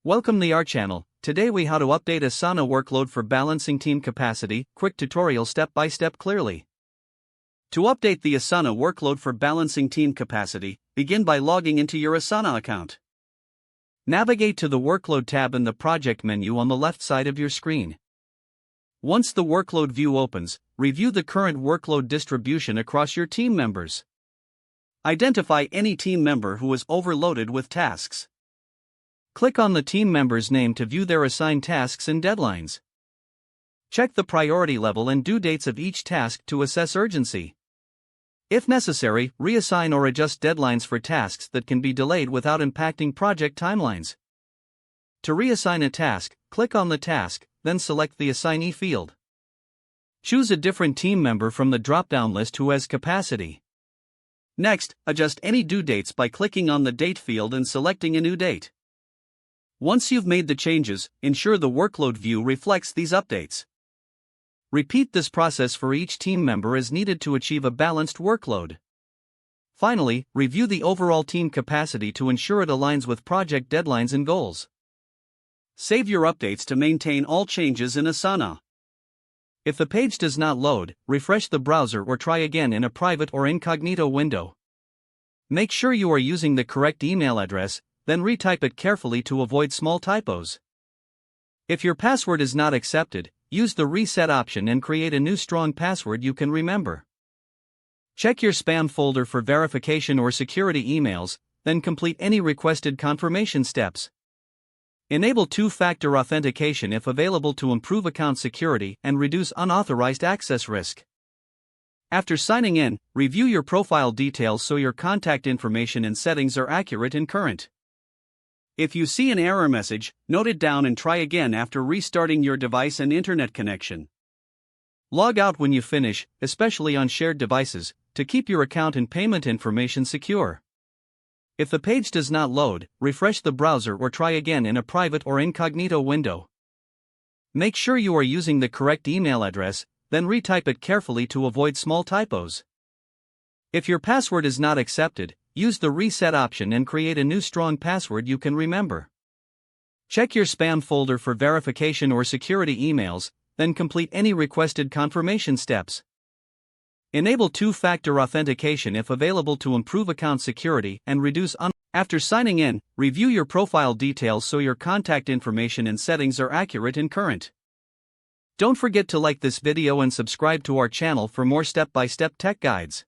Welcome to our channel. Today we how to update Asana workload for balancing team capacity. Quick tutorial step by step clearly. To update the Asana workload for balancing team capacity, begin by logging into your Asana account. Navigate to the Workload tab in the project menu on the left side of your screen. Once the workload view opens, review the current workload distribution across your team members. Identify any team member who is overloaded with tasks. Click on the team member's name to view their assigned tasks and deadlines. Check the priority level and due dates of each task to assess urgency. If necessary, reassign or adjust deadlines for tasks that can be delayed without impacting project timelines. To reassign a task, click on the task, then select the assignee field. Choose a different team member from the drop-down list who has capacity. Next, adjust any due dates by clicking on the date field and selecting a new date. Once you've made the changes, ensure the workload view reflects these updates. Repeat this process for each team member as needed to achieve a balanced workload. Finally, review the overall team capacity to ensure it aligns with project deadlines and goals. Save your updates to maintain all changes in Asana. If the page does not load, refresh the browser or try again in a private or incognito window. Make sure you are using the correct email address, then retype it carefully to avoid small typos. If your password is not accepted, use the reset option and create a new strong password you can remember. Check your spam folder for verification or security emails, then complete any requested confirmation steps. Enable two-factor authentication if available to improve account security and reduce unauthorized access risk. After signing in, review your profile details so your contact information and settings are accurate and current. If you see an error message, note it down and try again after restarting your device and internet connection. Log out when you finish, especially on shared devices, to keep your account and payment information secure. If the page does not load, refresh the browser or try again in a private or incognito window. Make sure you are using the correct email address, then retype it carefully to avoid small typos. If your password is not accepted, use the reset option and create a new strong password you can remember. Check your spam folder for verification or security emails, then complete any requested confirmation steps. Enable two-factor authentication if available to improve account security and reduce After signing in, review your profile details so your contact information and settings are accurate and current. Don't forget to like this video and subscribe to our channel for more step-by-step tech guides.